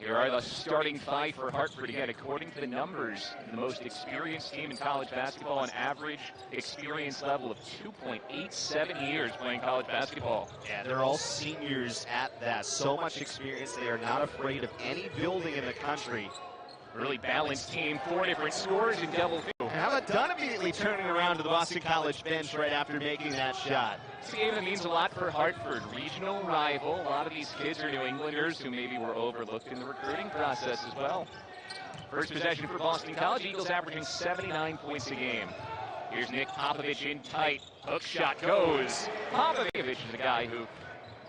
Here are the starting five for Hartford. Again, according to the numbers, the most experienced team in college basketball, on average experience level of 2.87 years playing college basketball. Yeah, they're all seniors at that. So much experience. They are not afraid of any building in the country. Really balanced team, 4 different scores in double figures. How about Dunn immediately turning around to the Boston College bench right after making that shot? It's a game that means a lot for Hartford. Regional rival. A lot of these kids are New Englanders who maybe were overlooked in the recruiting process as well. First possession for Boston College. Eagles averaging 79 points a game. Here's Nick Popovich in tight. Hook shot goes. Popovich is a guy who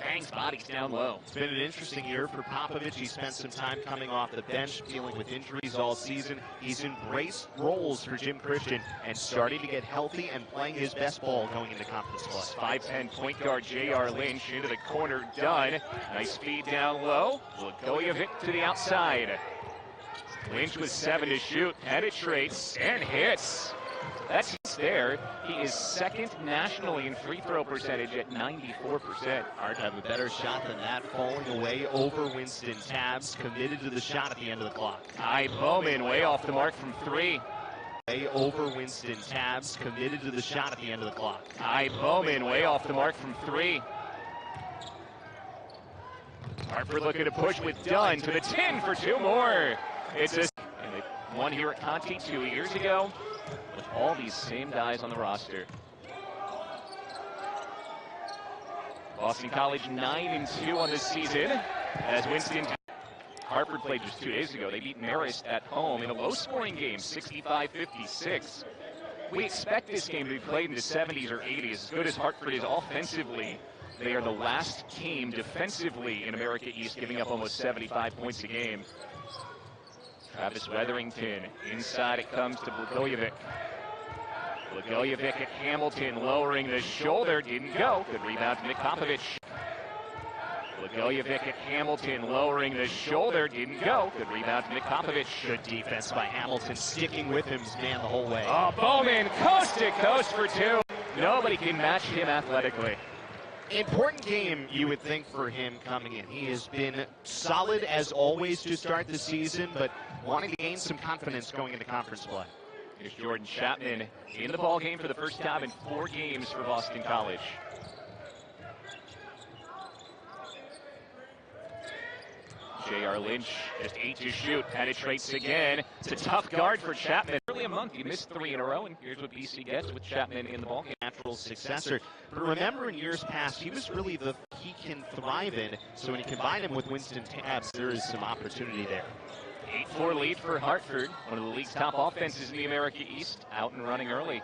bangs bodies down low. It's been an interesting year for Popovich. He spent some time coming off the bench, dealing with injuries all season. He's embraced roles for Jim Christian and starting to get healthy and playing his best ball going into conference play. 5'10" point guard J.R. Lynch into the corner. Dunn. Nice feed down low. Blagojevich to the outside. Lynch with 7 to shoot. Penetrates and hits. That's there. He is second nationally in free throw percentage at 94%. Hard to have a better shot than that, falling away over Winston Tabbs, committed to the shot at the end of the clock. Kai Bowman way off the mark from 3. Way over Winston Tabbs, committed to the shot at the end of the clock. Kai Bowman way off the mark from 3. Hartford looking to push with Dunn to the 10 for 2 more. It's a and they won here at Conti 2 years ago. With all these same guys on the roster. Boston College 9-2 on this season as Winston. Hartford played just 2 days ago. They beat Marist at home in a low-scoring game, 65-56. We expect this game to be played in the 70s or 80s. As good as Hartford is offensively, they are the last team defensively in America East, giving up almost 75 points a game. Travis Weatherington, inside it comes to Blagojevich. Blagojevich at Hamilton, lowering the shoulder, didn't go. Good rebound to Nick Popovich. Blagojevich at Hamilton, lowering the shoulder, didn't go. Good rebound to Nick Popovich. Good defense by Hamilton, sticking with him, man, the whole way. Oh, Bowman, coast to coast for 2. Nobody can match him athletically. Important game, you would think, for him coming in. He has been solid as always to start the season, but wanting to gain some confidence going into conference play. Here's Jordan Chapman in the ballgame for the first time in 4 games for Boston College. J.R. Lynch, just 8 to shoot, penetrates again. It's a tough guard for Chapman. Really a monk. He missed 3 in a row, and here's what BC gets with Chapman in the ballgame. Natural successor. But remember, in years past, he was really the he can thrive in. So when you combine him with Winston Tabbs, there is some opportunity there. 8-4 lead for Hartford, one of the league's top offenses in the America East, out and running early.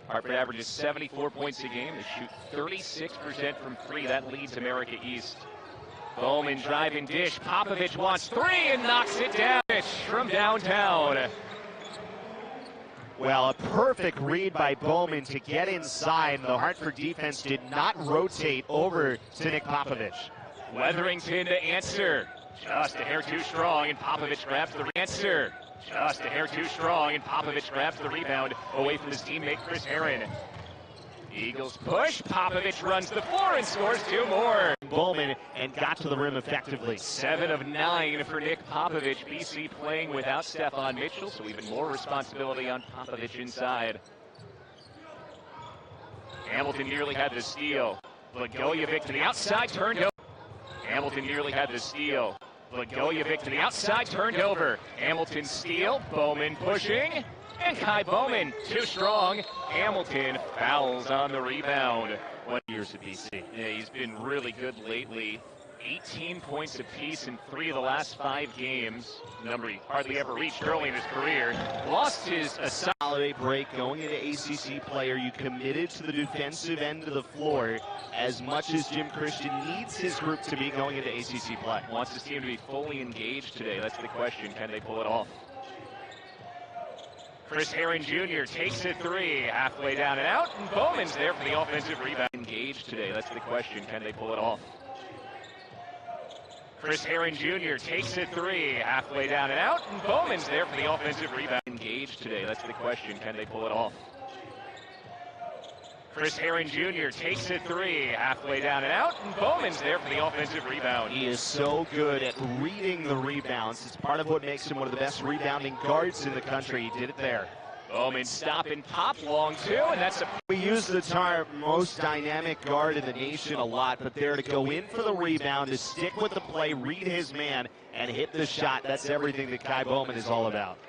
Hartford averages 74 points a game. They shoot 36% from 3. That leads America East. Bowman driving dish. Popovich wants 3 and knocks it down from downtown. Well, a perfect read by Bowman to get inside. The Hartford defense did not rotate over to Nick Popovich. Weatherington to answer. Just a hair too strong, and Popovich grabs the answer. Just a hair too strong, and Popovich grabs the rebound away from his teammate Chris Herron. Eagles push. Popovich runs the floor and scores 2 more. Bowman and got to the rim effectively. 7 of 9 for Nick Popovich. BC playing without Stephon Mitchell, so even more responsibility on Popovich inside. Hamilton nearly had the steal. Blagojevich to the outside, turned over. Hamilton nearly had the steal. Blagojevich to the outside, turned over. Hamilton steal. Bowman pushing. And Kai Bowman, too strong. Hamilton fouls on the rebound. 1 year to BC. Yeah, he's been really good lately. 18 points apiece in 3 of the last 5 games. Number he hardly ever reached early in his career. Lost his holiday break going into ACC player. You committed to the defensive end of the floor as much as Jim Christian needs his group to be going into ACC play. Wants his team to be fully engaged today. That's the question. Can they pull it off? Chris Herron Jr. takes a 3, halfway down and out, and Bowman's there for the offensive rebound. Engaged today. That's the question. Can they pull it off? Chris Herron Jr. takes a 3, halfway down and out, and Bowman's there for the offensive rebound. Engaged today. That's the question. Can they pull it off? Chris Herron Jr. takes a three, halfway down and out, and Bowman's there for the offensive rebound. He is so good at reading the rebounds. It's part of what makes him one of the best rebounding guards in the country. He did it there. Bowman stop and pop long two, and that's a... We use the term most dynamic guard in the nation a lot, but there to go in for the rebound, to stick with the play, read his man, and hit the shot, that's everything that Ky Bowman is all about.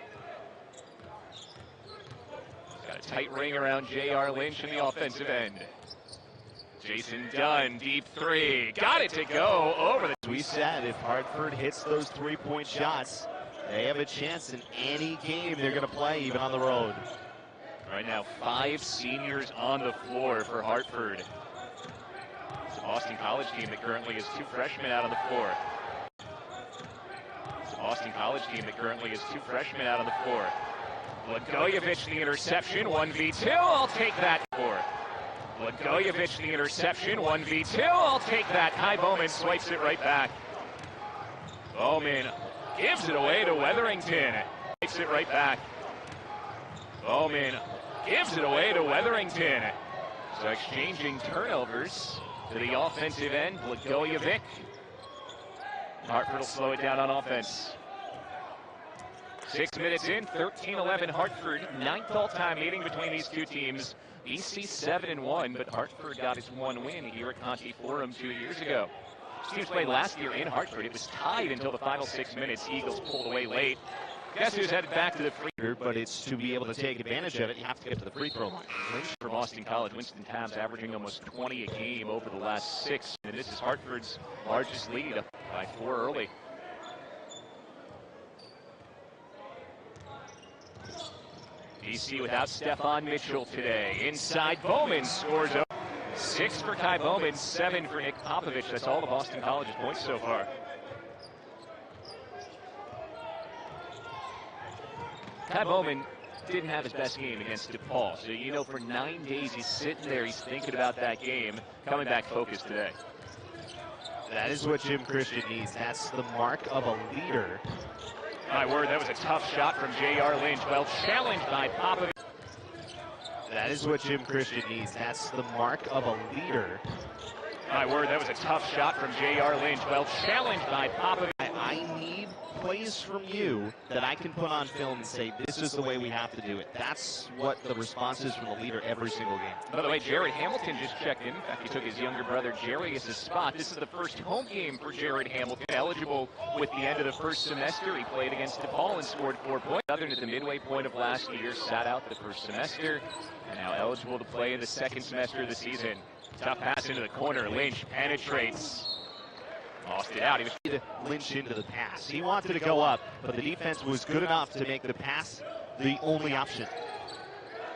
Got a tight ring around J.R. Lynch in the offensive end. Jason Dunn, deep three, got it to go over the... We said if Hartford hits those three-point shots, they have a chance in any game they're going to play, even on the road. Right now, 5 seniors on the floor for Hartford. It's a Boston College team that currently has 2 freshmen out on the floor. It's a Boston College team that currently has 2 freshmen out on the floor. Blagojevich the interception, 1v2, I'll take that. Blagojevich the interception, 1v2, I'll take that. Ky Bowman swipes it right back. Bowman gives it away to Weatherington. Takes it right back. Bowman gives it away to Weatherington. So exchanging turnovers to the offensive end. Blagojevich. Hartford will slow it down on offense. 6 minutes in, 13-11 Hartford. 9th all-time meeting between these two teams. BC 7-1, but Hartford got its 1 win here at Conte Forum 2 years ago. Teams played last year in Hartford. It was tied until the final 6 minutes. Eagles pulled away late. Guess who's headed back to the free throw? But it's to be able to take advantage of it, you have to get to the free throw line. For Boston College, Winston Tabbs averaging almost 20 a game over the last 6. And this is Hartford's largest lead, up by 4 early. BC without Stephon Mitchell today. Inside, Bowman scores 6 for Ky Bowman, 7 for Nick Popovich. That's all of Boston College's points so far. Ky Bowman didn't have his best game against DePaul. So, you know, for 9 days he's sitting there, he's thinking about that game, coming back focused today. That is what Jim Christian needs. That's the mark of a leader. My word, that was a tough shot from J.R. Lynch. Well challenged by Popovich. That is what Jim Christian needs. That's the mark of a leader. My word, that was a tough shot from J.R. Lynch. Well challenged by Popovich. I need plays from you that I can put on film and say, this is the way we have to do it. That's what the response is from the leader every single game. By the way, Jared Hamilton just checked in. In fact, he took his younger brother Jerry as his spot. This is the first home game for Jared Hamilton. Eligible with the end of the first semester. He played against DePaul and scored 4 points. Southern at the midway point of last year sat out the first semester. And now eligible to play in the second semester of the season. Tough pass into the corner. Lynch penetrates. Lost it out. He was Lynch into the pass. He wanted to go up, but the defense was good enough to make the pass the only option.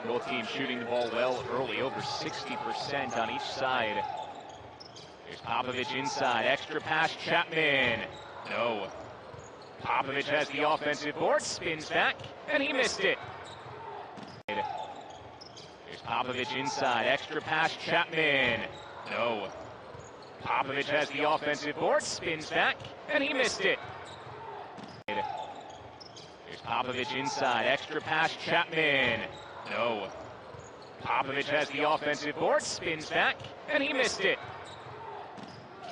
Both teams shooting the ball well early, over 60% on each side. Here's Popovich inside. Extra pass, Chapman. No. Popovich has the offensive board, spins back, and he missed it. Here's Popovich inside. Extra pass, Chapman. No. Popovich has the offensive board, spins back, and he missed it. Here's Popovich inside. Extra pass, Chapman. No. Popovich has the offensive board, spins back, and he missed it.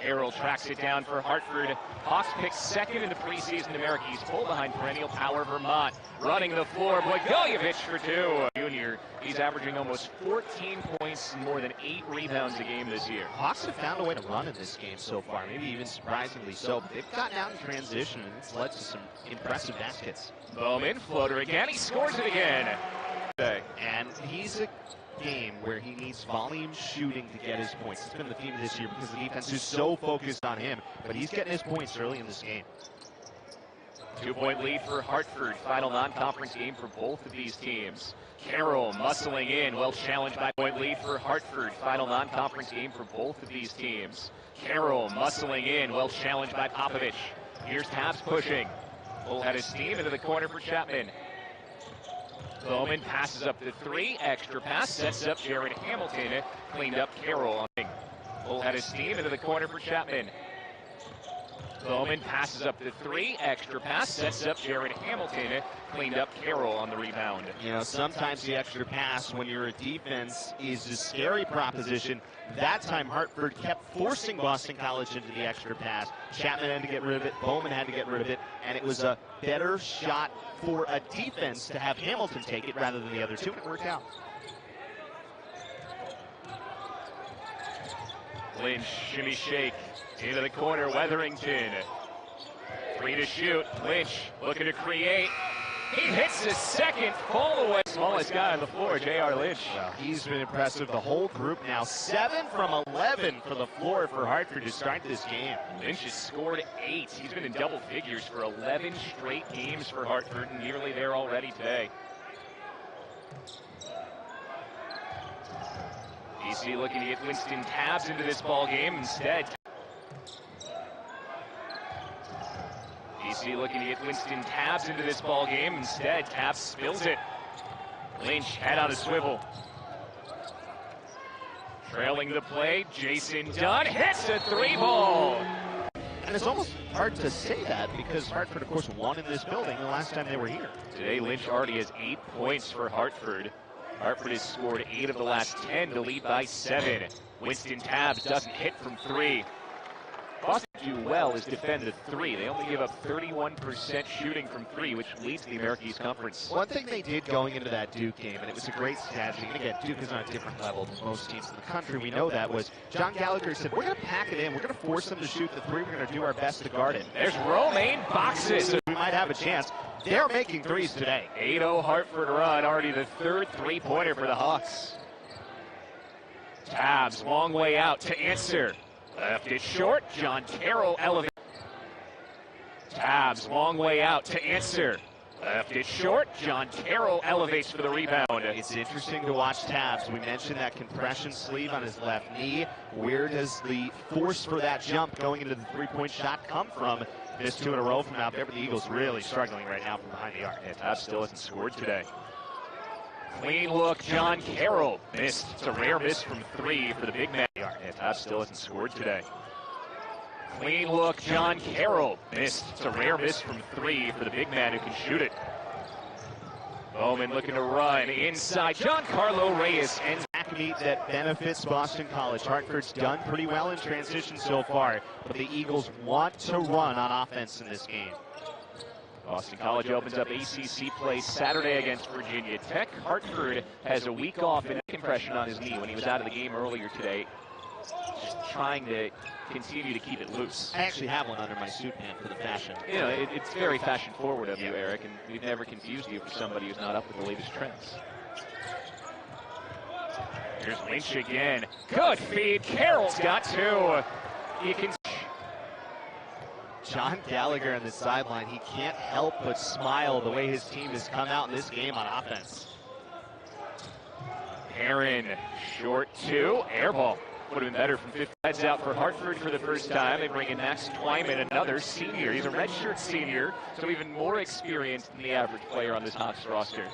Carroll tracks it down for Hartford. Hawks picked 2nd in the preseason Americas poll behind perennial power Vermont. Running the floor, Blagojevich for 2. Junior, he's averaging almost 14 points and more than 8 rebounds a game this year. Hawks have found a way to run in this game so far, maybe even surprisingly so. But they've gotten out in transition, and it's led to some impressive baskets. Bowman, floater again, he scores it again. And he's a game where he needs volume shooting to get his points. It's been the theme this year because the defense is so focused on him, but he's getting his points early in this game. 2-point lead for Hartford. Final non-conference game for both of these teams. Carroll muscling in, well challenged by point lead for Hartford. Final non-conference game for both of these teams. Carroll muscling in, well challenged by Popovich. Here's Tabbs pushing. Full head of steam into the corner for Chapman. Bowman passes up the 3, extra pass, sets up Jared Hamilton, cleaned up Carroll. Full head of steam into the corner for Chapman. Bowman passes up the three, extra pass, sets up Jared Hamilton, cleaned up Carroll on the rebound. You know, sometimes the extra pass when you're a defense is a scary proposition. That time Hartford kept forcing Boston College into the extra pass. Chapman had to get rid of it, Bowman had to get rid of it, and it was a better shot for a defense to have Hamilton take it rather than the other two, and it worked out. Lynch, shimmy shake, into the corner, Weatherington. 3 to shoot, Lynch looking to create. He hits his second fall away. Smallest guy on the floor, J.R. Lynch. Well, he's been impressive. The whole group now 7 from 11 for the floor for Hartford to start this game. Lynch has scored 8. He's been in double figures for 11 straight games for Hartford, and nearly there already today. BC looking to get Winston Tabbs into this ball game instead. BC looking to get Winston Tabbs into this ball game instead. Tabbs spills it. Lynch head on a swivel. Trailing the play, Jason Dunn hits a 3-ball. And it's almost hard to say that because Hartford, of course, won in this building the last time they were here. Today, Lynch already has 8 points for Hartford. Hartford has scored 8 of the last 10 to lead by 7. Winston Tabbs doesn't hit from 3. Boston do well is defend the 3. They only give up 31% shooting from 3, which leads the American East Conference. One thing they did going into that Duke game, and it was a great strategy, and again, Duke is on a different level than most teams in the country, we know that, was John Gallagher said, we're going to pack it in, we're going to force them to shoot the 3, we're going to do our best to guard it. There's Romaine boxes. We might have a chance. They're making threes today. 8-0 Hartford run, already the 3rd three-pointer for the Hawks. Tabbs, long way out to answer. Left it short, John Carroll elevates. Tabbs, long way out to answer. Left it short, John Carroll elevates for the rebound. It's interesting to watch Tabbs. We mentioned that compression sleeve on his left knee. Where does the force for that jump going into the three-point shot come from? Missed 2 in a row from out there, but the Eagles really struggling right now from behind the arc. Yeah, Tabbs still hasn't scored today. Clean look, John Carroll missed. It's a rare miss from 3 for the big man. Yeah, Tabbs still hasn't scored today. Clean look, John Carroll missed. It's a rare miss from 3 for the big man who can shoot it. Bowman looking to run inside. Giancarlo Reyes ends. Meet that benefits Boston College. Hartford's done pretty well in transition so far, but the Eagles want to run on offense in this game. Boston College opens up ACC play Saturday against Virginia Tech. Hartford has a week off and a compression on his knee when he was out of the game earlier today. Just trying to continue to keep it loose. I actually have one under my suit pant for the fashion. You know, it's very fashion forward of you, Eric, and we've never confused you for somebody who's not up with the latest trends. Here's Lynch again. Good feed. Carroll's got 2. You can. John Gallagher on the sideline, he can't help but smile the way his team has come out in this game on offense. Heron, short 2, air ball. Would have been better from 50. Heads out for Hartford for the first time. They bring in Max Twyman, another senior. He's a redshirt senior, so even more experienced than the average player on this Hawks roster.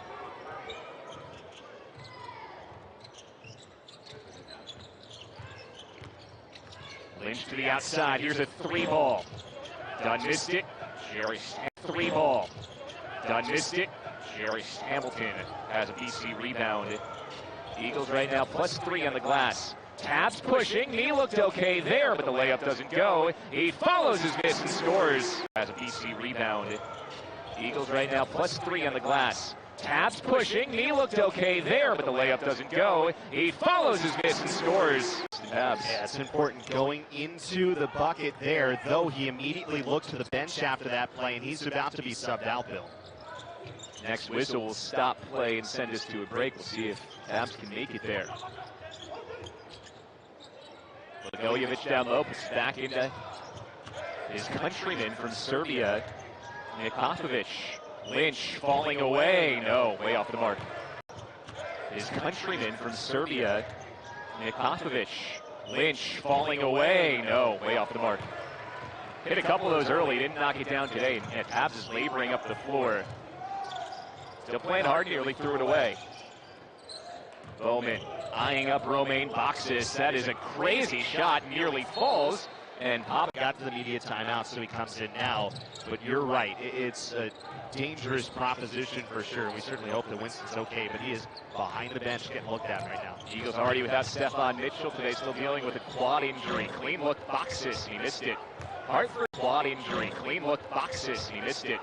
Lynch to the outside. Here's a 3-ball. Dunn missed it. Jerry 3-ball. Dunn missed it. Jerry Hamilton has a BC rebound. Eagles right now +3 on the glass. Tabbs pushing. He looked okay there, but the layup doesn't go. He follows his miss and scores. Has a BC rebound. Eagles right now +3 on the glass. Tabbs pushing. He looked okay there, but the layup doesn't go. He follows his miss and scores. Tabbs. Yeah, it's important going into the bucket there, though he immediately looks to the bench after that play, and he's about to be subbed out, Bill. Next whistle will stop play and send us to a break. We'll see if Tabbs can make it there. Blagojevic down low, puts back into his countryman from Serbia, Nikopovic. Lynch falling away. No, way off the mark. His countryman from Serbia, Nikopovic. Lynch falling away. No, way off the mark. Hit a couple of those early, didn't knock it down today. And Tabbs is laboring up the floor. Still playing hard, nearly threw it away. Bowman eyeing up Romaine boxes. That is a crazy shot, nearly falls. And Pop got to the media timeout, so he comes in now. But you're right, it's a dangerous proposition for sure. We certainly hope that Winston's okay, but he is behind the bench getting looked at right now. Eagles already without Stephon Mitchell today, still dealing with a quad injury. Clean look, Boxes, he missed it. Hartford quad injury, clean look, Boxes, he missed it.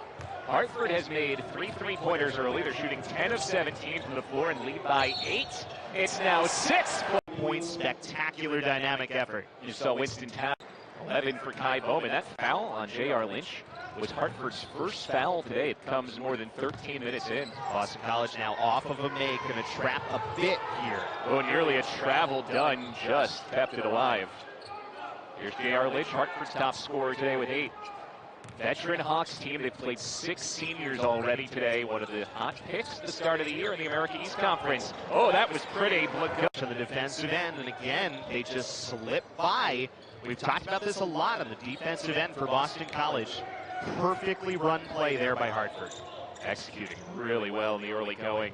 Hartford has made 3 3-pointers early. They're shooting 10 of 17 from the floor and lead by 8. It's now 6 points. Spectacular dynamic effort. You saw Winston tap 11 for Kai Bowman. That foul on J.R. Lynch was Hartford's first foul today. It comes more than 13 minutes in. Boston College now off of a make, going to trap a bit here. Oh, nearly a travel done, just kept it alive. Here's J.R. Lynch, Hartford's top scorer today with 8. Veteran Hawks team, they've played 6 seniors already today. One of the hot picks at the start of the year in the American East Conference. Oh, that was pretty. To the defensive end, and again, they just slip by. We've talked about this a lot on the defensive end for Boston College. Perfectly run play there by Hartford. Executing really well in the early going.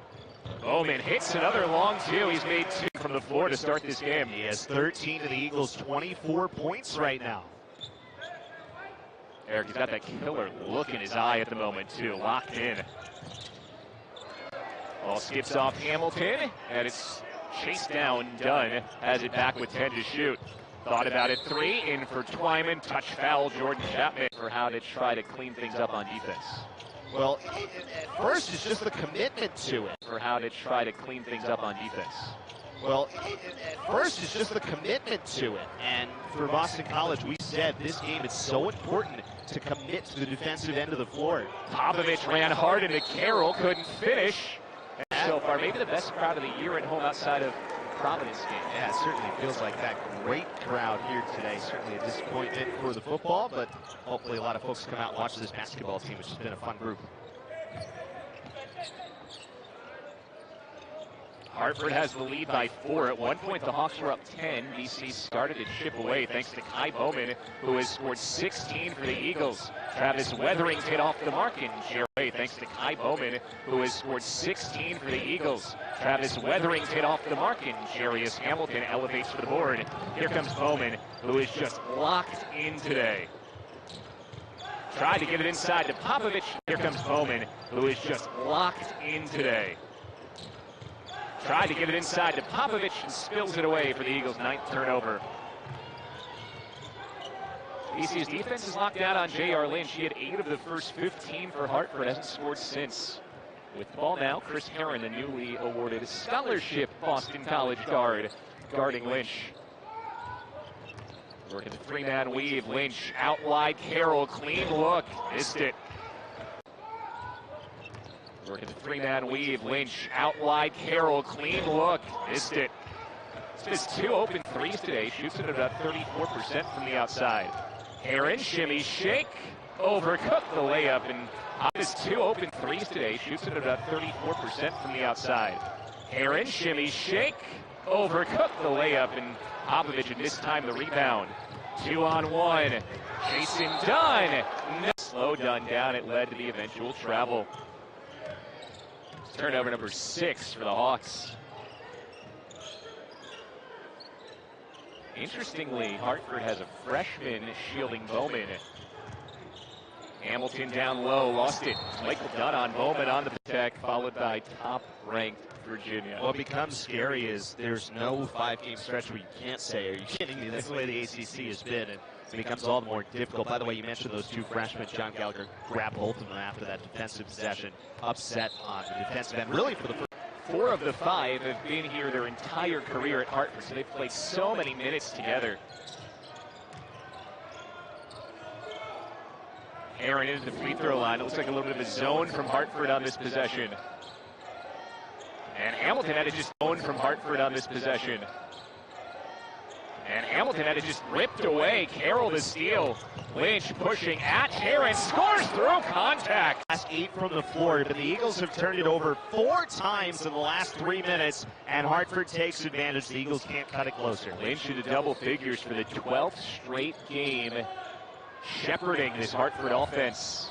Bowman hits another long 2. He's made 2 from the floor to start this game. He has 13 to the Eagles' 24 points right now. Eric, he's got that killer look in his eye at the moment, too. Locked in. Ball skips off Hamilton, and it's chased down. Dunn has it back with 10 to shoot. Thought about it. 3 in for Twyman. Touch foul, Jordan Chapman, for how to try to clean things up on defense. Well, at first, it's just the commitment to it. For how to try to clean things up on defense. Well, at first, it's just the commitment to it. And for Boston College, we said this game is so important to commit to the defensive end of the floor. Popovich ran hard into Carroll, couldn't finish. And so far, maybe the best crowd of the year at home outside of Providence game. Yeah, it certainly feels like that. Great crowd here today. Certainly a disappointment for the football, but hopefully a lot of folks come out and watch this basketball team, which has been a fun group. Hartford has the lead by 4. At one point, the Hawks were up 10. BC started to chip away thanks to Kai Bowman, who has scored 16 for the Eagles. Travis Weathering's hit off the mark and away thanks to Kai Bowman, who has scored 16 for the Eagles. Travis Weathering's hit off the mark and Jarius Hamilton elevates to the board. Here comes Bowman, who is just locked in today. Tried to get it inside to Popovich. Here comes Bowman, who is just locked in today. Tried to get it inside to Popovich and spills it away for the Eagles' 9th turnover. BC's defense is locked down on J.R. Lynch. He had 8 of the first 15 for Hartford, hasn't scored since. With the ball now, Chris Herron, the newly awarded scholarship Boston College guard, guarding Lynch. Working the 3-man weave, Lynch out wide, Carroll, clean look, missed it. Working the 3-man weave, Lynch out wide, Carroll, clean look, missed it. It's 2 open threes today, shoots it at about 34% from the outside. Herron, shimmy, shake, overcooked the layup, and his 2 open threes today, shoots it at about 34% from the outside. Herron, shimmy, shake, overcooked the layup, and Popovich, and this time the rebound. 2-on-1, Jason Dunn, slow Dunn down, it led to the eventual travel. Turnover number 6 for the Hawks. Interestingly, Hartford has a freshman shielding Bowman. Hamilton down low, lost it. Michael Dunn on Bowman on the attack, followed by top-ranked Virginia. What becomes scary is there's no 5-game stretch where you can't say, are you kidding me? That's the way the ACC has been, and it becomes all the more difficult. By the way, you mentioned those 2 freshmen. John Gallagher grabbed both of them after that defensive possession. Upset on the defensive end, really for the first. 4 of the 5 have been here their entire career at Hartford, so they've played so many minutes together. Herron into the free throw line. It looks like a little bit of a zone from Hartford on this possession. And Hamilton had it just zone from Hartford on this possession. And Hamilton had it just ripped away. Carroll the steal. Lynch pushing at Herron, scores through contact. Last 8 from the floor, but the Eagles have turned it over 4 times in the last 3 minutes, and Hartford takes advantage. The Eagles can't cut it closer. Lynch into double figures for the 12th straight game, shepherding this Hartford offense.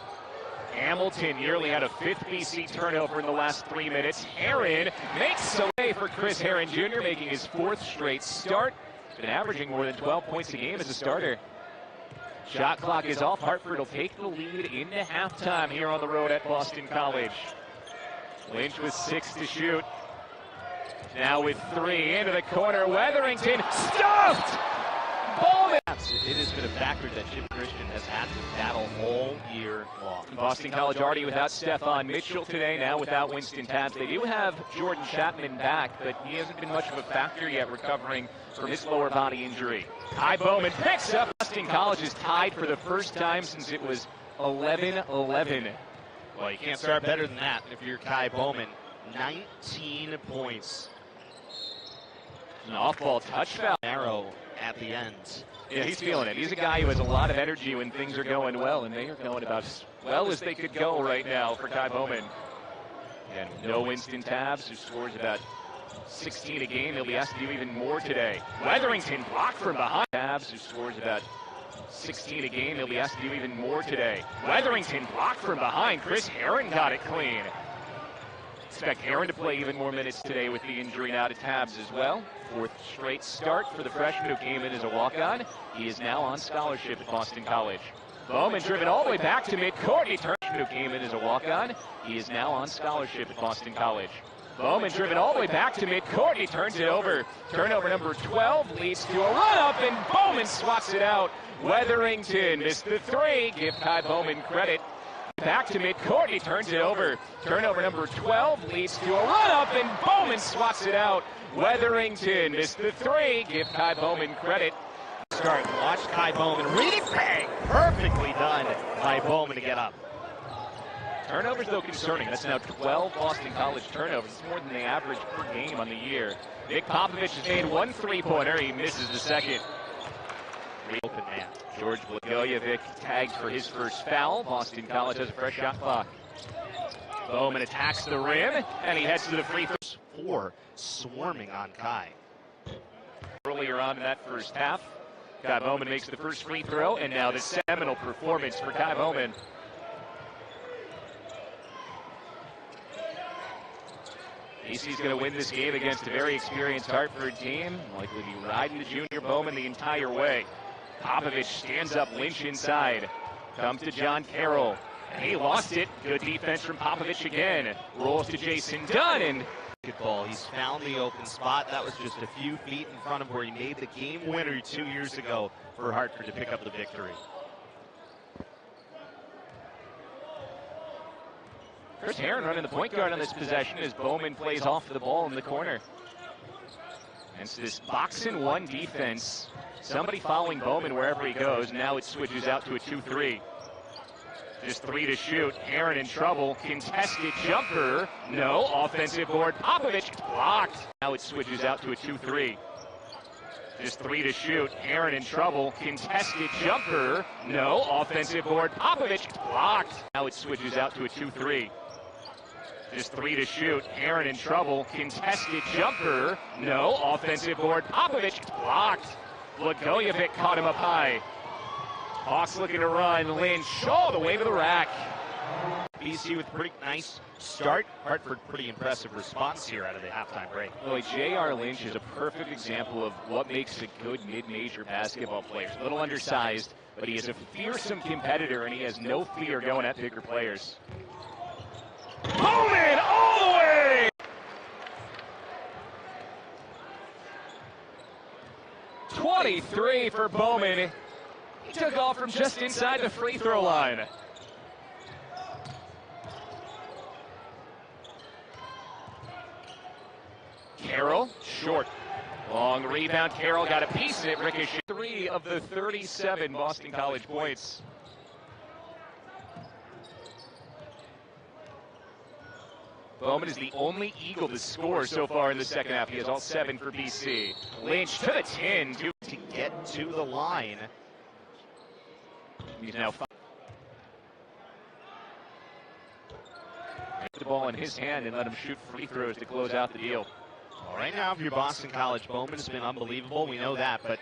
Hamilton nearly had a 5th BC turnover in the last 3 minutes. Herron makes a way for Chris Herron Jr., making his 4th straight start. Been averaging more than 12 points a game as a starter. Shot clock is off. Hartford will take the lead into halftime here on the road at Boston College. Lynch with 6 to shoot. Now with 3 into the corner. Weatherington stuffed! Bowman! It has been a factor that Jim Christian has had to battle all year long. Boston College already without Stephon Mitchell today, now without Winston Tabbs. They do have Jordan Chapman back, but he hasn't been much of a factor yet recovering from his lower body injury. Kai Bowman picks up. Boston College is tied for the first time since it was 11-11. Well, you can't start better than that if you're Kai Bowman. 19 points. An off-ball touch foul. Narrow at the end. Yeah, he's feeling it. He's a guy who has a lot of energy when things are going well, and they are going about as well as they could go right now for Kai Bowman. And no Winston Tabbs, who scores about 16 a game. He'll be asked to do even more today. Weatherington blocked from behind. Tabbs, who scores about 16 a game. He'll be asked to do even more today. Weatherington blocked from behind. Chris Herron got it clean. Expect Herron to play even more minutes today with the injury now to Tabbs as well. 4th straight start for the freshman who came in as a walk-on. He is now on scholarship at Boston College. Bowman driven all the way back to midcourt. He turned who came in as a walk-on. He is now on scholarship at Boston College. Bowman driven all the way back to midcourt. He turns it over. Turnover number 12 leads to a run-up, and Bowman swats it out. Weatherington missed the 3. Give Kai Bowman credit. Back to midcourt, he turns it over. Turnover number 12 leads to a run-up, and Bowman swats it out. Weatherington missed the 3. Give Kai Bowman credit. Start. Watch Kai Bowman. Read it, bang! Perfectly done by Bowman to get up. Turnovers, though, concerning. That's now 12 Boston College turnovers. It's more than the average per game on the year. Nick Popovich has made 1 3-pointer. He misses the second. Open man. George Blagojevic tagged for his first foul. Boston College has a fresh shot clock. Bowman attacks the rim, and he heads to the free throw. 4 swarming on Kai. Earlier on in that first half, Kai Bowman makes the first free throw, and now the seminal performance for Kai Bowman. BC's going to win this game against a very experienced Hartford team. Likely be riding the junior Bowman the entire way. Popovich stands up, Lynch inside. Comes to John Carroll. And he lost it. Good defense from Popovich again. Rolls to Jason Dunn. And good ball. He's found the open spot. That was just a few feet in front of where he made the game winner 2 years ago for Hartford to pick up the victory. Chris Herron running the point guard on this possession as Bowman plays off the ball in the corner. And so this box-and-1 defense. Somebody following Bowman wherever he goes. Now it switches out to a 2-3. Just 3 to shoot. Herron in trouble. Contested jumper. No. Offensive board. Popovich blocked. Now it switches out to a 2-3. Just 3 to shoot. Herron in trouble. Contested jumper. No. Offensive board. Popovich blocked. Now it switches out to a 2-3. Just 3 to shoot. Herron in trouble. Contested jumper. No. Offensive board. Popovich blocked. Blagojevic caught him up high. Hawks looking to run. Lynch all the way to the rack. BC with a pretty nice start. Hartford, pretty impressive response here out of the halftime break. Boy, J.R. Lynch is a perfect example of what makes a good mid-major basketball player. A little undersized, but he is a fearsome competitor, and he has no fear going at bigger players. Bowman all the way! 23 for Bowman. He took off from just inside the free throw line. Carroll, short. Long rebound. Carroll got a piece of it. Ricochet. 3 of the 37 Boston College points. Bowman is the only Eagle to score so far in the second half. He has all 7 for BC. Lynch to the 10 to get to the line. He's now 5. The ball in his hand and let him shoot free throws to close out the deal. Well, right now, if you're Boston College, Bowman's been unbelievable. We know that, but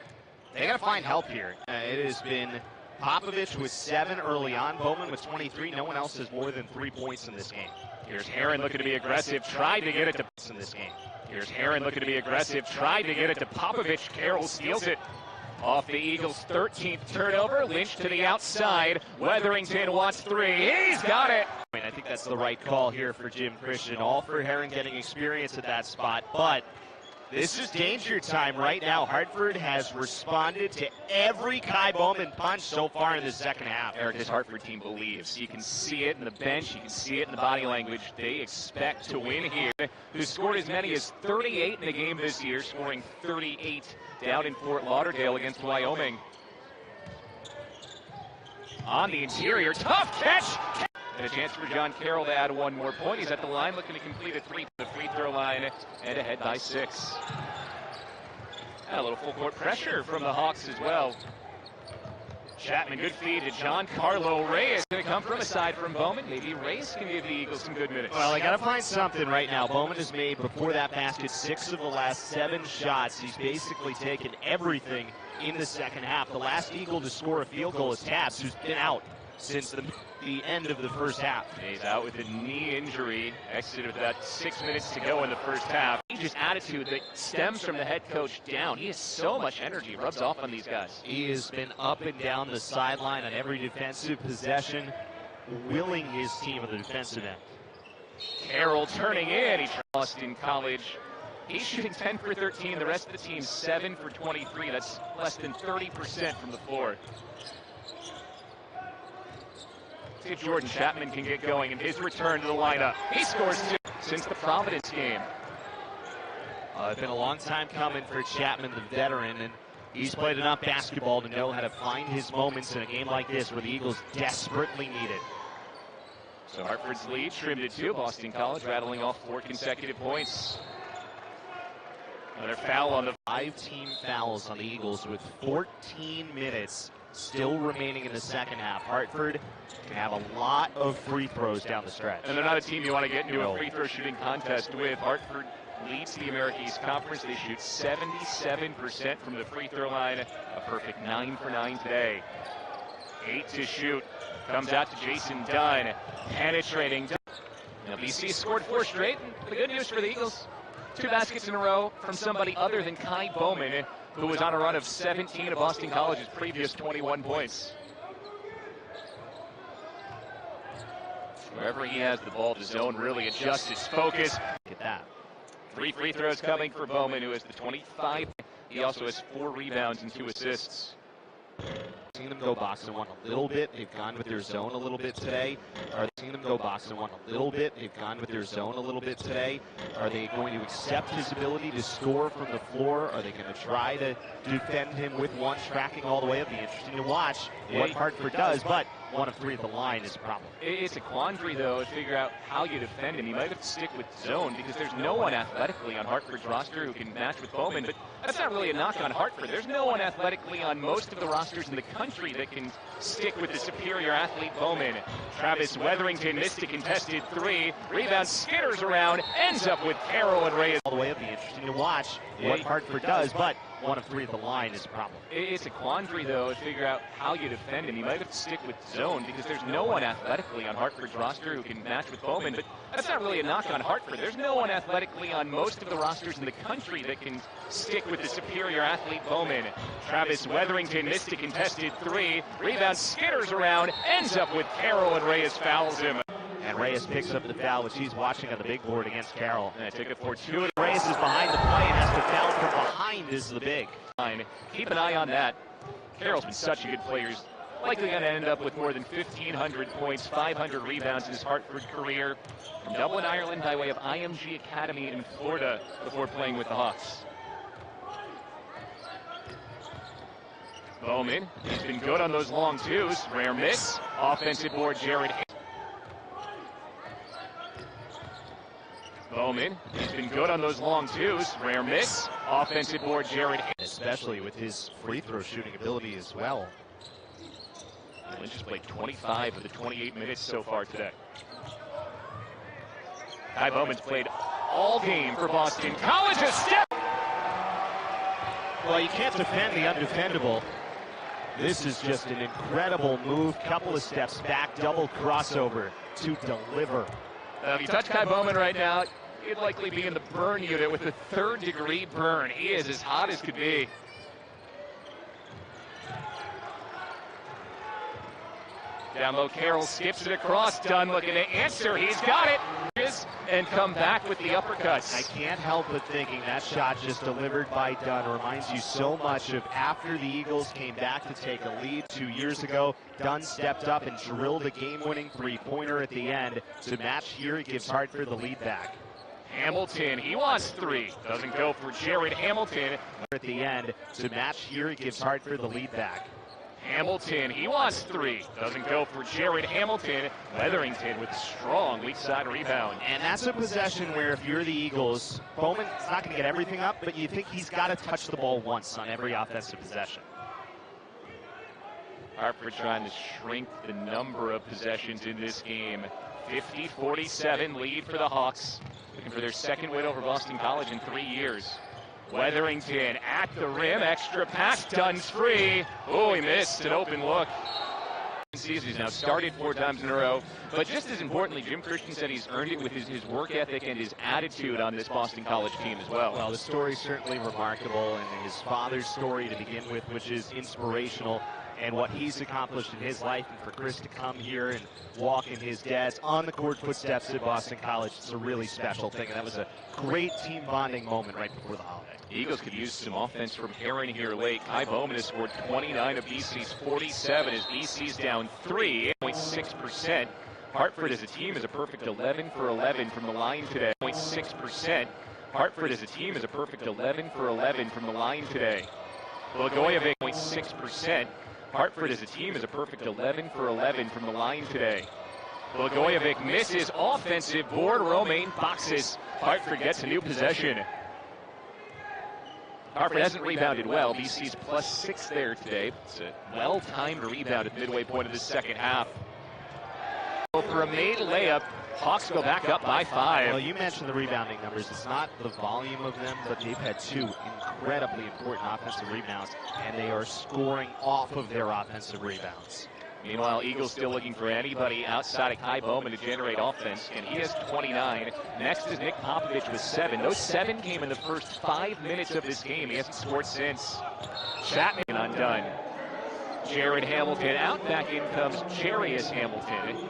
they got to find help here. It has been Popovich with 7 early on. Bowman with 23. No one else has more than 3 points in this game. Here's Herron looking to be aggressive. Tried to get it to in this game. Here's Herron looking to be aggressive. Tried to get it to Popovich. Carroll steals it. Off the Eagles' 13th turnover, Lynch to the outside. Weatherington wants three. He's got it. I think that's the right call here for Jim Christian. All for Herrin getting experience at that spot, but this is danger time right now. Hartford has responded to every Ky Bowman punch so far in the second half. Eric, this Hartford team believes. You can see it in the bench. You can see it in the body language. They expect to win here. Who scored as many as 38 in the game this year, scoring 38 down in Fort Lauderdale against Wyoming. On the interior, tough catch! And a chance for John Carroll to add one more point. He's at the line looking to complete a three. The free throw line and ahead by 6. And a little full court pressure from the Hawks as well. Chapman, good feed to Giancarlo Reyes. Going to come from a side from Bowman. Maybe Reyes can give the Eagles some good minutes. Well, they got to find something right now. Bowman has made, before that basket, 6 of the last 7 shots. He's basically taken everything in the second half. The last Eagle to score a field goal is Tabs, who's been out since the end of the first half. He's out with a knee injury. Exited with about 6 minutes to go in the first half. Just attitude that stems from the head coach down. He has so much energy, rubs off on these guys. He has been up and down the sideline on every defensive possession, willing his team on the defensive end. Carroll turning in. He's from Boston College. He's shooting 10 for 13. The rest of the team 7 for 23. That's less than 30% from the floor. See if Jordan Chapman can get going in his return to the lineup. He scores 2 since the Providence game. It's been a long time coming for Chapman, the veteran, and he's played enough basketball to know how to find his moments in a game like this where the Eagles desperately need it. So Hartford's lead trimmed to 2. Boston College rattling off 4 consecutive points. Another foul on the 5 team fouls on the Eagles with 14 minutes still remaining in the second half. Hartford can have a lot of free throws down the stretch. And they're not a team you want to get into a free throw shooting contest with. Hartford leads the America East Conference. They shoot 77% from the free throw line. A perfect 9 for 9 today. 8 to shoot. Comes out to Jason Dunn. Penetrating. Now BC scored 4 straight. And the good news for the Eagles, 2 baskets in a row from somebody other than Ky Bowman, who was on a run of 17 of Boston College's previous 21 points. Wherever he has the ball, the zone really adjusts his focus. Look at that. 3 free throws coming for Bowman, who has the 25. He also has 4 rebounds and 2 assists. Seen them go box and one a little bit. They've gone with their zone a little bit today. Are they seeing them go box and one a little bit? They've gone with their zone a little bit today. Are they going to accept his ability to score from the floor? Are they going to try to defend him with one tracking all the way up? It'll be interesting to watch what Hartford does, but 1 of 3 at the line is a problem. It's a quandary, though, to figure out how you defend him. You might have to stick with zone because there's no one athletically on Hartford's roster who can match with Bowman, but that's not really a knock on Hartford. There's no one athletically on most of the rosters in the country that can stick with the superior athlete Bowman. Travis Weatherington missed a contested 3. Rebound skitters around, ends up with Carroll and Reyes. All the way up, be interesting to watch what Hartford does, but 1 of 3 at the line is a problem. It's a quandary, though, to figure out how you defend him. You might have to stick with zone because there's no one athletically on Hartford's roster who can match with Bowman, but that's not really a knock on Hartford. There's no one athletically on most of the rosters in the country that can stick with the superior athlete Bowman. Travis Weatherington missed a contested 3. Rebound skitters around, ends up with Carroll, and Reyes fouls him. And Reyes picks up the foul, which he's watching on the big board against Carroll. And I took it for 2. Reyes is behind the play and has to foul from behind is the big. Keep an eye on that. Carroll's been such a good player. He's likely going to end up with more than 1,500 points, 500 rebounds in his Hartford career. From Dublin, Ireland, by way of IMG Academy in Florida before playing with the Hawks. Bowman, he's been good on those long 2s. Rare miss. Offensive board, Jared. Bowman, he's been good on those long 2s. Rare miss. Offensive board, Jared. Especially with his free throw shooting ability as well. Lynch has played 25 of the 28 minutes so far today. Ky Bowman's played all game for Boston College. A step. Well, you can't defend the undefendable. This is just an incredible move. Couple of steps back, double crossover to deliver. If you touch Ky Bowman right now, he'd likely be in the burn unit with a 3rd-degree burn. He is as hot as could be. Down low, Carroll skips it across. Dunn looking to answer. He's got it. And come back with the uppercuts. I can't help but thinking that shot just delivered by Dunn reminds you so much of after the Eagles came back to take a lead 2 years ago. Dunn stepped up and drilled a game-winning three-pointer at the end to match here. It gives Hartford the lead back. Hamilton, he wants three. Doesn't go for Jared Hamilton. At the end to match here. It gives Hartford the lead back. Hamilton, he wants three. Doesn't go for Jared Hamilton. Weatherington with a strong weak side rebound. And that's a possession where if you're the Eagles, Bowman's not going to get everything up, but you think he's got to touch the ball once on every offensive possession. Hartford trying to shrink the number of possessions in this game. 50-47 lead for the Hawks. Looking for their second win over Boston College in 3 years. Weatherington at the rim, extra pass, Dunn's free. Oh, he missed an open look. He's now started 4 times in a row, but just as importantly, Jim Christian said he's earned it with his work ethic and his attitude on this Boston College team as well. Well, the story's certainly remarkable, and his father's story to begin with, which is inspirational, and what he's accomplished in his life, and for Chris to come here and walk in his dad's on-the-court footsteps at Boston College, it's a really special thing, and that was a great team bonding moment right before the holiday. The Eagles could use some offense from Heron here late. Kai Bowman has scored 29 of BC's 47 as BC's down 3.6%. Hartford as a team is a perfect 11 for 11 from the line today. 0.6%. Hartford as a team is a perfect 11 for 11 from the line today. Blagojevic 0.6%. Hartford as a team is a perfect 11 for 11 from the line today. Blagojevic misses offensive board. Romaine boxes. Hartford gets a new possession. Hartford hasn't rebounded well. BC's +6 there today. It's a well-timed rebound at the midway point of the second half. For a made layup, Hawks go back up by 5. Well, you mentioned the rebounding numbers. It's not the volume of them, but they've had 2 incredibly important offensive rebounds, and they are scoring off of their offensive rebounds. Meanwhile, Eagles still looking for anybody outside of Kai Bowman to generate offense, and he has 29. Next is Nick Popovich with 7. Those 7 came in the first 5 minutes of this game. He hasn't scored since. Chapman undone. Jared Hamilton out. Back in comes Jarius Hamilton.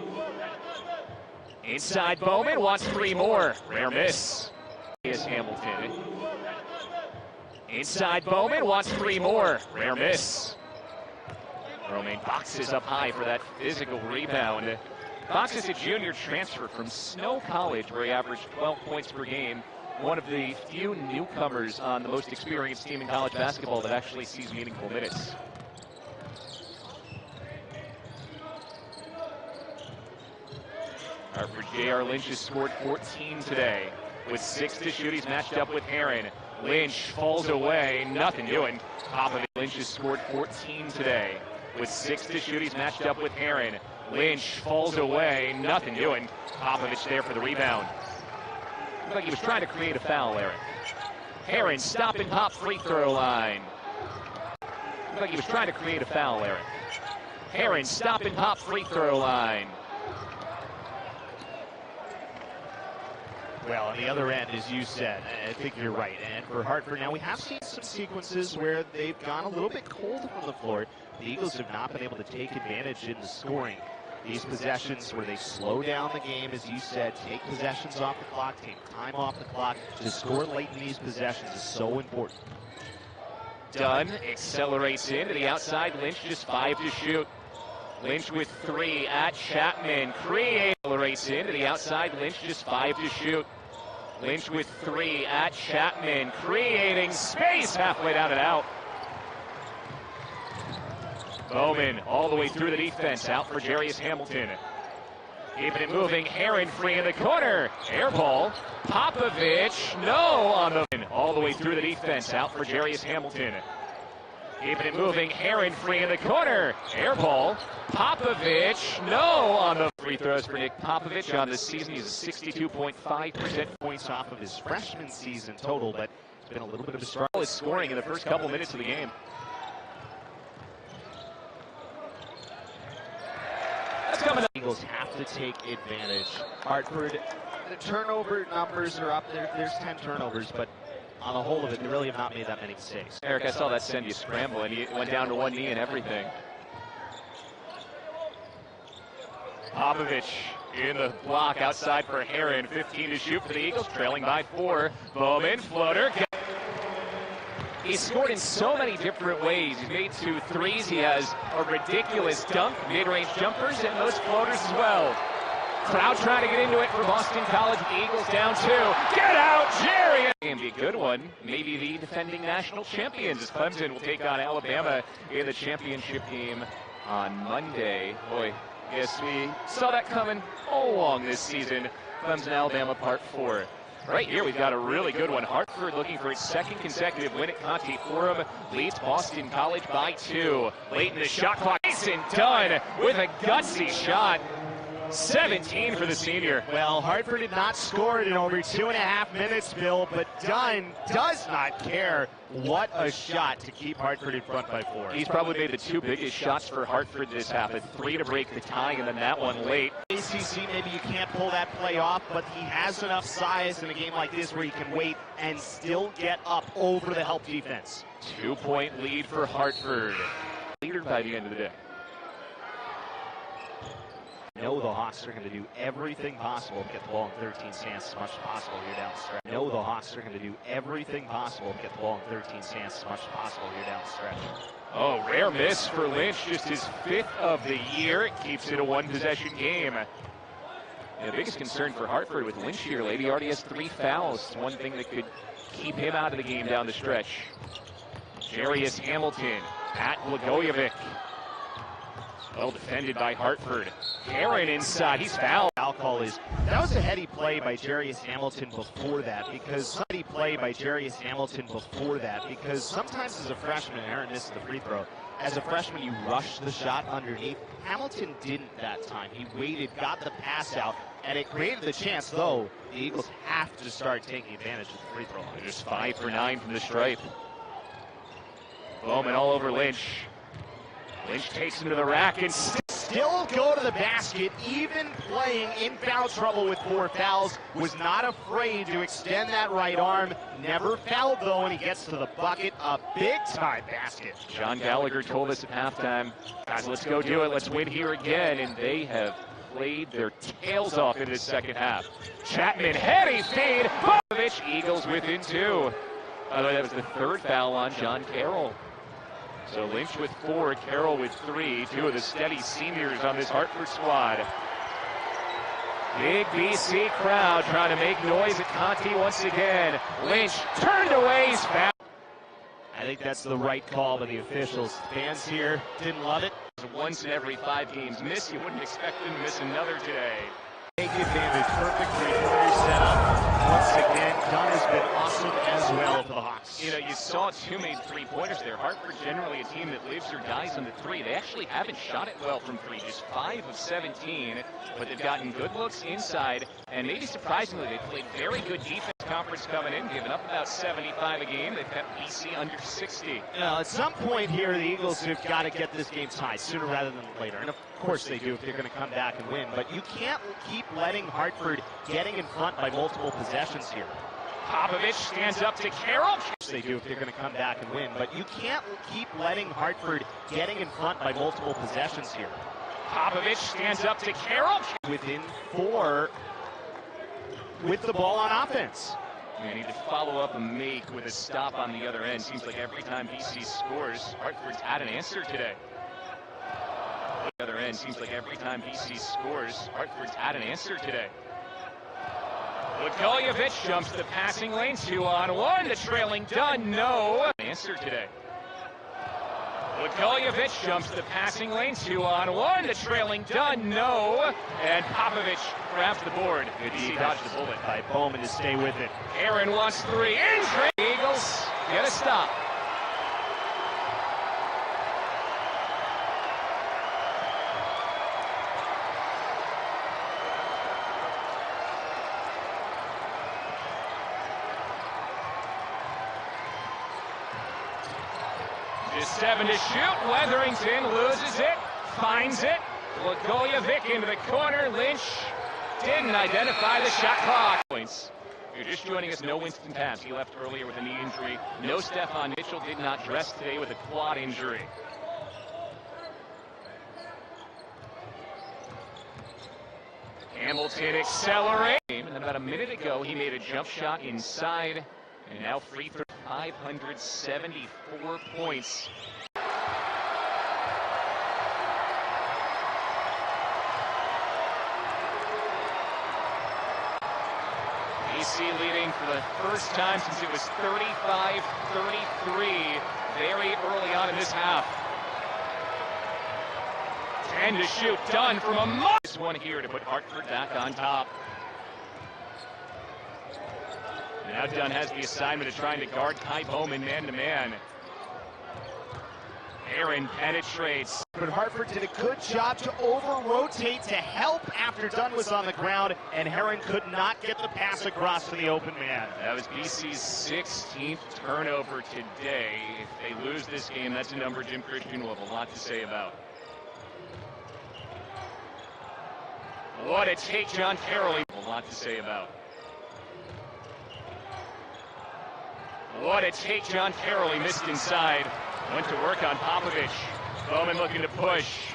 Inside, Bowman wants 3 more. Rare miss. Jarius Hamilton. Inside, Bowman wants 3 more. Rare miss. Romaine boxes up high for that physical rebound. Fox is a junior transfer from Snow College, where he averaged 12 points per game. One of the few newcomers on the most experienced team in college basketball that actually sees meaningful minutes. Hartford J.R. Lynch has scored 14 today. With 6 to shoot, he's matched up with Heron. Lynch falls away, nothing doing. Popovich. Lynch has scored 14 today. With 6 to shoot, he's matched up with Heron. Lynch falls away, nothing doing. Popovich there for the rebound. Looked like he was trying to create a foul, Eric. Heron stop and pop free throw line. Looked like he was trying to create a foul, Eric. Heron stop and pop free throw line. Well, on the other end, as you said, I think you're right. And for Hartford, now we have seen some sequences where they've gone a little bit cold from the floor. The Eagles have not been able to take advantage in the scoring. These possessions where they slow down the game, as you said, take possessions off the clock, take time off the clock. To score late in these possessions is so important. Dunn accelerates into the outside. Lynch just 5 to shoot. Lynch with 3 at Chapman. Accelerates into the outside. Lynch just 5 to shoot. Lynch with 3 at Chapman. Creating space halfway down and out. Bowman all the way through the defense. Out for Jarius Hamilton. Keeping it moving. Heron free in the corner. Air ball. Popovich. No on the. All the way through the defense. Out for Jarius Hamilton. Keeping it moving. Heron free in the corner. Air ball. Popovich. No on the. Free throws for Nick Popovich on the season. He's a 62.5% points off of his freshman season total, but it's been a little bit of a struggle. Is scoring in the first couple minutes of the game. The Eagles have to take advantage. Hartford, the turnover numbers are up there. There's 10 turnovers, but on the whole of it, they really have not made that many mistakes. Eric, I saw that send you scramble, and he went down to one knee and everything. Popovich in the block outside for Heron. 15 to shoot for the Eagles, trailing by 4. Bowman, floater. He's scored in so many different ways. He's made 2 threes. He has a ridiculous dunk, mid-range jumpers, and those floaters as well. Crowd trying to get into it for Boston College. The Eagles down 2. Get out, Jerry! And be a good one. Maybe the defending national champions as Clemson will take on Alabama in the championship game on Monday. Boy, yes, we saw that coming all along this season. Clemson, Alabama, Part 4. Right here, we've got a really good one. Hartford looking for its second consecutive win at Conte Forum. Leads Boston College by 2. Late in the shot clock, Mason Dunn with a gutsy shot. 17 for the senior. Well, Hartford did not score it in over 2.5 minutes, Bill, but Dunn does not care. What a shot to keep Hartford in front by 4. He's probably made the 2 biggest shots for Hartford this half. A 3 to break the tie, and then that one late. ACC, maybe you can't pull that play off, but he has enough size in a game like this where he can wait and still get up over the help defense. 2-point lead for Hartford. Leader by the end of the day. Know the Hawks are going to do everything possible to get the ball in 13's hands as much as possible here down the stretch. Know the Hawks are going to do everything possible to get the ball in 13's hands as much as possible here down the stretch. Oh, rare miss for Lynch, just his 5th of the year. It keeps it a 1-possession game. And the biggest concern for Hartford with Lynch here, he already has 3 fouls. It's one thing that could keep him out of the game down the stretch. Jarius Hamilton at Blagojevic. Well defended by Hartford. Heron inside, he's fouled. Foul call is, that was a heady play by Jarius Hamilton before that, because sometimes as a freshman, Aaron missed the free throw. As a freshman, you rush the shot underneath. Hamilton didn't that time. He waited, got the pass out, and it created the chance, though. The Eagles have to start taking advantage of the free throw. They're just 5 for 9 from the stripe. Bowman all over Lynch. Lynch takes him to the rack and still go to the basket, even playing in foul trouble with 4 fouls. Was not afraid to extend that right arm. Never fouled, though, and he gets to the bucket. A big-time basket. John Gallagher told us at halftime, guys, let's go do it. Let's win here again. And they have played their tails off in the second half. Chapman, heady fade. Popovich, Eagles within 2. By the way, that was the 3rd foul on John Carroll. So Lynch with 4, Carroll with 3, 2 of the steady seniors on this Hartford squad. Big BC crowd trying to make noise at Conte once again. Lynch turned away, he's fouled. I think that's the right call by the officials. Fans here didn't love it. Once in every 5 games miss, you wouldn't expect them to miss another today. Take advantage, perfect three-pointer setup. Once again, Dunn has been awesome as well for the Hawks. You know, you saw 2 made 3-pointers there. Hartford generally a team that lives or dies on the 3. They actually haven't shot it well from 3, just 5 of 17, but they've gotten good looks inside, and maybe surprisingly, they played very good defense. Conference coming in, giving up about 75 a game. They've kept BC under 60. At some point here, the Eagles have got to get this game tied sooner rather than later. And of course they do if they're going to come back and win. But you can't keep letting Hartford getting in front by multiple possessions here. Popovich stands up to Carroll. They do if they're going to come back and win. But you can't keep letting Hartford getting in front by multiple possessions here. Popovich stands up to Carroll. Within 4 with the ball on offense. They need to follow up and make with a stop on the other end. Seems like every time BC scores, Hartford's had an answer today. The other end seems like every time BC scores, Hartford's had an answer today. Blagojevic jumps the passing lane, 2-on-1. The trailing Dunn, no answer today. Blagojevic jumps the passing lane, 2-on-1. The trailing Dunn, no. And Popovich grabs the board. Good D, dodged the bullet by Bowman to stay with it. Aaron wants 3. Injury. Eagles get a stop. Just 7 to shoot. Weatherington loses it, finds it. Blagojevic into the corner. Lynch didn't identify the shot clock. Points. If you're just joining us, no Winston Pass. He left earlier with a knee injury. No Stefan Mitchell did not dress today with a quad injury. Hamilton accelerates. And about a minute ago, he made a jump shot inside, and now free throw. 574 points. BC leading for the first time since it was 35-33 very early on in this half. 10 to shoot, done from a nice one here to put Hartford back on top. Now Dunn has the assignment of trying to guard Kai Bowman man-to-man. Aaron penetrates. But Hartford did a good job to over-rotate to help after Dunn was on the ground, and Heron could not get the pass across to the open man. That was BC's 16th turnover today. If they lose this game, that's a number Jim Christian will have a lot to say about. What a take, John Carroll. A lot to say about. What a take, John Carroll. He missed inside. Went to work on Popovich. Bowman looking to push.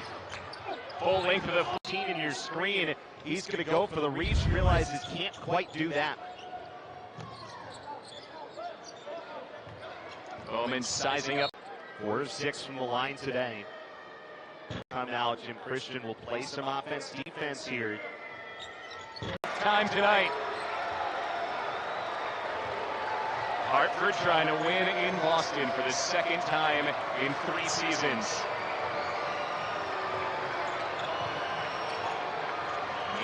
Full length of the 14 in your screen. He's going to go for the reach. Realizes can't quite do that. Bowman sizing up. 4 of 6 from the line today. Come out, Jim Christian will play some offense-defense here. Time tonight. Hartford trying to win in Boston for the second time in 3 seasons.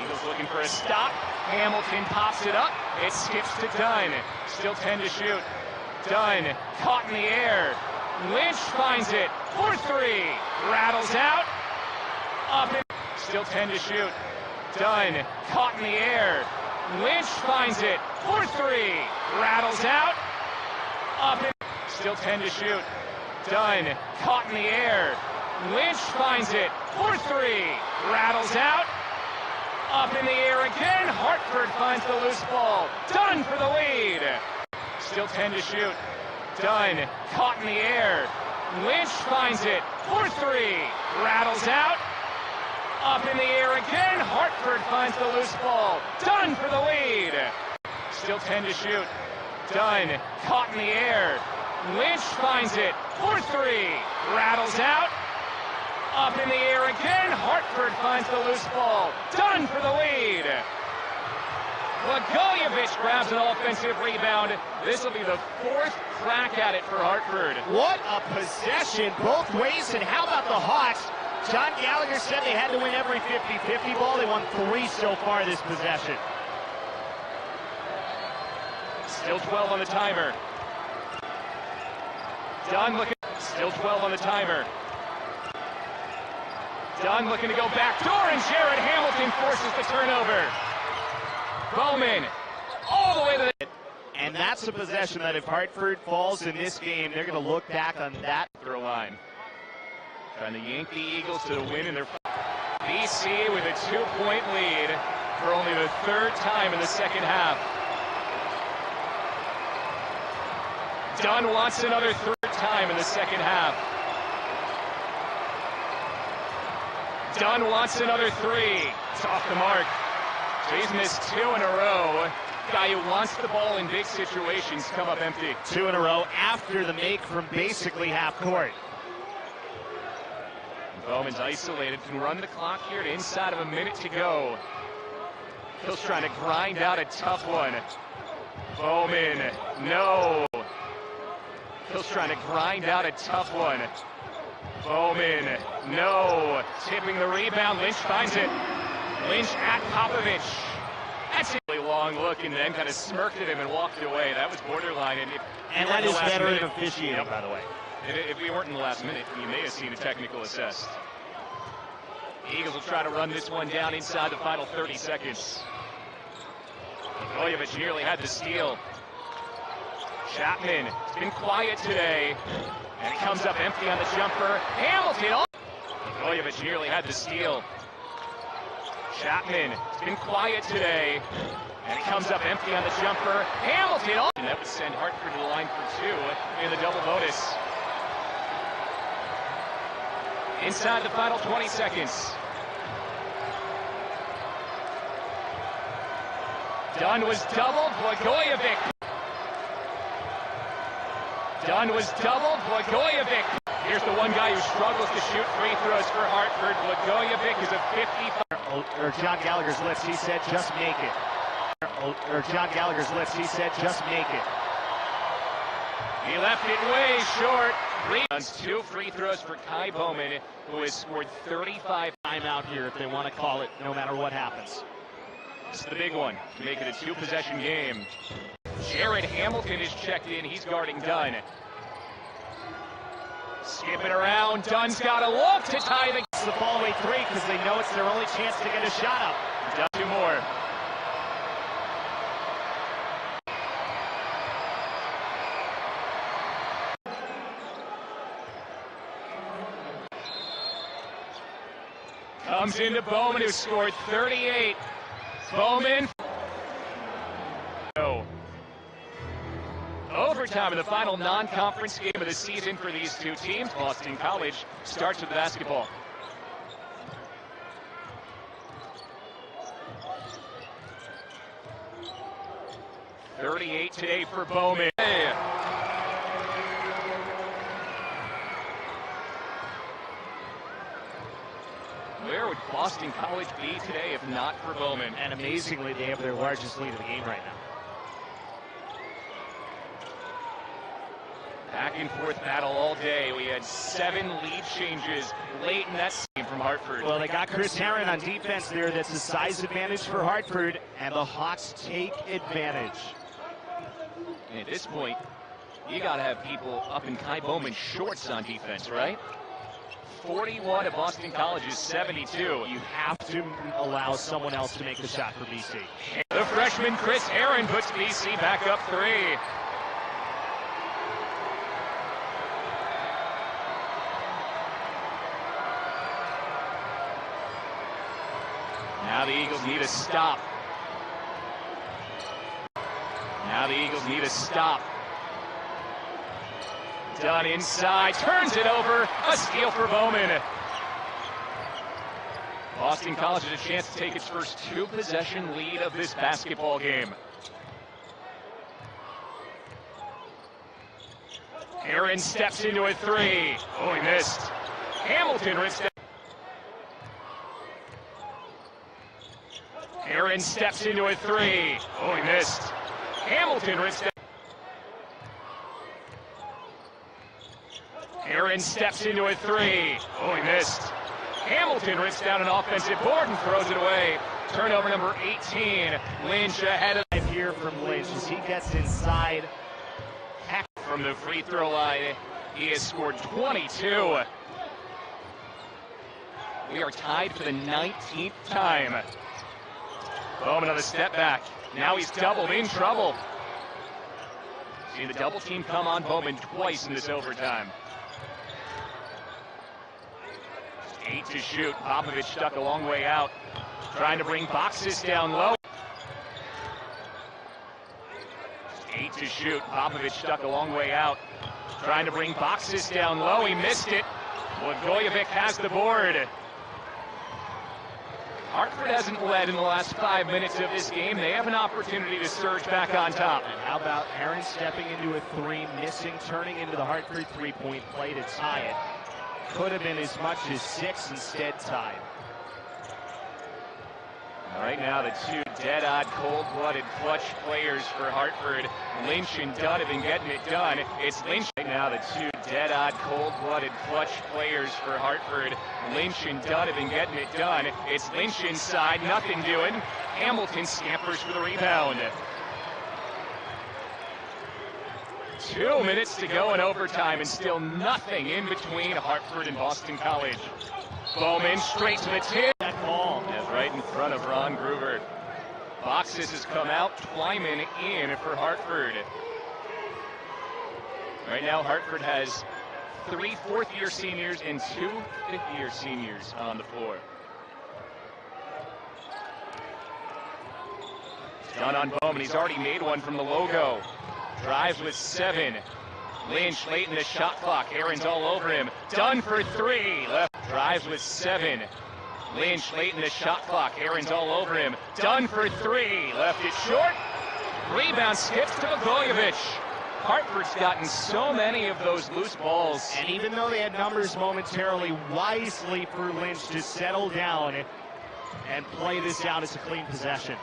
Eagles looking for a stop. Hamilton pops it up. It skips to Dunn. Still 10 to shoot. Dunn caught in the air. Lynch finds it for 3. Rattles out. Up and still 10 to shoot. Dunn caught in the air. Lynch finds it for 3. Rattles out. Up and still 10 to shoot. Dunn caught in the air. Lynch finds it for 3. Rattles out. Up in the air again. Hartford finds the loose ball. Dunn for the lead. Still 10 to shoot. Dunn caught in the air. Lynch finds it for 3. Rattles out. Up in the air again. Hartford finds the loose ball. Dunn for the lead. Still 10 to shoot. Dunn caught in the air. Lynch finds it for 3. Rattles out. Up in the air again. Hartford finds the loose ball. Dunn for the lead. Blagojevich grabs an offensive rebound. This will be the 4th crack at it for Hartford. What a possession both ways, and how about the Hawks? John Gallagher said they had to win every 50-50 ball. They won 3 so far this possession. Still 12 on the timer. Dunn looking, still 12 on the timer. Dunn looking to go back door, and Jared Hamilton forces the turnover. Bowman all the way to the... And that's a possession that if Hartford falls in this game, they're going to look back on that. Throw line. Trying to yank the Eagles to the win in their... BC with a 2-point lead for only the 3rd time in the second half. Dunn wants another 3rd time in the second half. Dunn wants another 3. It's off the mark. So he's missed 2 in a row. Guy who wants the ball in big situations come up empty. 2 in a row after the make from basically half court. Bowman's isolated, can run the clock here to inside of a minute to go. Hill's trying to grind out a tough one. Bowman, no. Hill's trying to grind out a tough one. Bowman, no. Tipping the rebound, Lynch finds it. Lynch at Popovich. That's a really long look, and then kind of smirked at him and walked away. That was borderline. And that is veteran officiating, by the way. If we weren't in the last minute, you may have seen a technical assist. The Eagles will try to run this one down inside the final 30 seconds. Blagojevich nearly had the steal. Chapman, it's been quiet today. And it comes up empty on the jumper. Hamilton, Blagojevich nearly had the steal. Chapman, it's been quiet today. And it comes up empty on the jumper. Hamilton, and that would send Hartford to the line for 2 in the double bonus. Inside the final 20 seconds. Dunn was doubled. Blagojevich. Dunn was doubled. Blagojevich. Here's the one guy who struggles to shoot free throws for Hartford. Blagojevich is a 55. Or John Gallagher's lips, he said, just make it. Or John Gallagher's lips, he said, just make it. He left it way short. Two free throws for Ky Bowman, who has scored 35. Timeout here if they want to call it, no matter what happens. This is the big one to make it a two-possession game. Jared Hamilton is checked in. He's guarding Dunn. Skipping around. Dunn's got a look to tie the fallaway three because they know it's their only chance to get a shot up. Dunn, two more. Comes into Bowman, who scored 38. Bowman. Overtime in the final non-conference game of the season for these two teams. Boston College starts with basketball. .38 today for Bowman. Where would Boston College be today if not for Bowman? And amazingly, they have their largest lead of the game right now. Back and forth battle all day. We had 7 lead changes late in that game from Hartford. Well, they got Chris Herron on defense there. That's a size advantage for Hartford, and the Hawks take advantage. And at this point, you got to have people up in Ky Bowman's shorts on defense, right? 41 at Boston College's 72. You have to allow someone else to make the shot for BC. The freshman Chris Herron puts BC back up 3. Now the Eagles need a stop. Now the Eagles need a stop. Dunn inside, turns it over, a steal for Bowman. Boston College has a chance to take its first 2-possession lead of this basketball game. Herron steps into a 3. Oh, he missed. Hamilton rips down. Herron steps into a 3. Oh, he missed. Hamilton rips down. Herron steps into a 3. Oh, he missed. Hamilton rips down an offensive board and throws it away. Turnover number 18. Lynch ahead of here from Lynch as he gets inside. From the free throw line, he has scored 22. We are tied for the 19th time. Bowman on the step back. Now he's doubled, in trouble. See the double team come on Bowman twice in this overtime. 8 to shoot. Popovich stuck a long way out. Trying to bring boxes down low. 8 to shoot. Popovich stuck a long way out. Trying to bring boxes down low. He missed it. Blagojevich has the board. Hartford hasn't led in the last 5 minutes of this game. They have an opportunity to surge back on top. And how about Herron stepping into a 3, missing, turning into the Hartford three-point play to tie it. Could have been as much as 6, instead tied. Right now, the two dead-odd, cold-blooded clutch players for Hartford, Lynch and Dunn, have been getting it done. It's Lynch. Right now, the two dead-odd, cold-blooded clutch players for Hartford, Lynch and Dunn, have been getting it done. It's Lynch inside, nothing doing. Hamilton scampers for the rebound. 2 minutes to go in overtime, and still nothing in between Hartford and Boston College. Bowman straight to the tip. That ball is right in front of Ron Groover. Boxes has come out, Twyman in for Hartford. Right now, Hartford has 3 fourth-year seniors and 2 fifth-year seniors on the floor. Dunn on Bowman. He's already made one from the logo. Drives with 7. Lynch late in the shot clock. Aaron's all over him. Dunn for 3. Left. Drives with 7. Lynch late in the shot clock. Aaron's all over him. Dunn for three. Left it short. Rebound skips to Blagojevich. Hartford's gotten so many of those loose balls. And even though they had numbers momentarily, wisely for Lynch to settle down and play this out as a clean possession.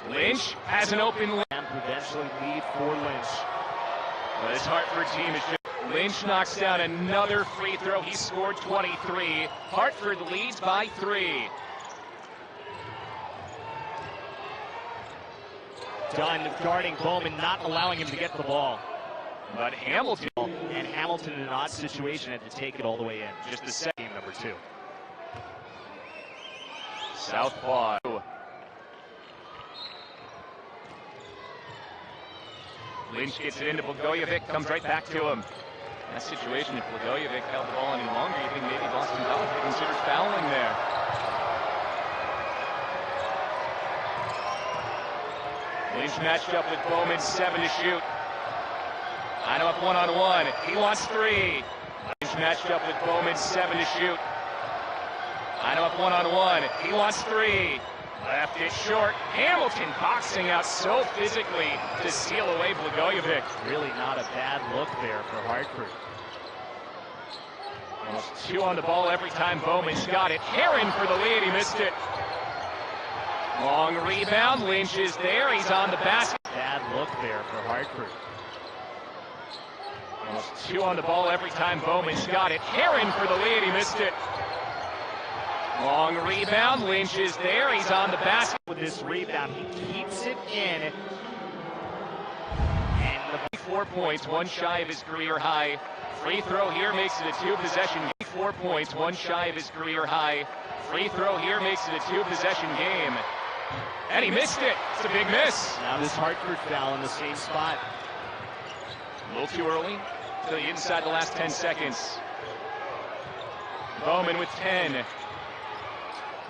Lynch has an open lane. And eventually lead for Lynch. But this Hartford team is just... Lynch knocks down another free throw. He scored 23. Hartford leads by 3. Dunn guarding Bowman, not allowing him to get the ball. But Hamilton... And Hamilton in an odd situation had to take it all the way in. Just the second. Game number 2. Southpaw. Lynch gets it into Blagojevich, comes right back to him. That situation, if Blagojevich held the ball any longer, you think maybe Boston College considers fouling there. Lynch matched up with Bowman, 7 to shoot. Line up one-on-one. He wants 3. Lynch matched up with Bowman, 7 to shoot. Line up one-on-one. He wants 3. Left it short. Hamilton boxing out so physically to seal away Blagojevich. Really not a bad look there for Hartford. Almost 2 on the ball every time Bowman's got it. Heron for the lead. He missed it. Long rebound. Lynch is there. He's on the basket. Bad look there for Hartford. Almost 2 on the ball every time Bowman's got it. Heron for the lead. He missed it. Long rebound. Lynch is there. He's on the basket. With this rebound, he keeps it in. And the 4 points, 1 shy of his career high. Free throw here makes it a 2-possession game. 4 points, 1 shy of his career high. Free throw here makes it a 2-possession game. And he missed it. It's a big miss. Now this Hartford foul in the same spot. A little too early. To the inside the last 10 seconds. Bowman with 10.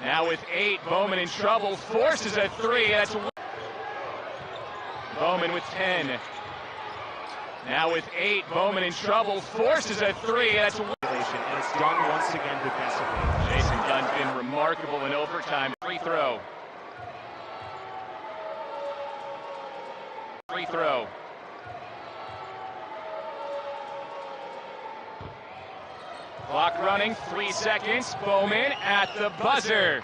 Now with 8, Bowman in trouble, forces a 3. That's Bowman with 10. Now with 8, Bowman in trouble, forces a 3. That's And it's done once again defensively. Jason Dunn's been remarkable in overtime. Free throw. Free throw. Clock running, 3 seconds. Bowman at the buzzer.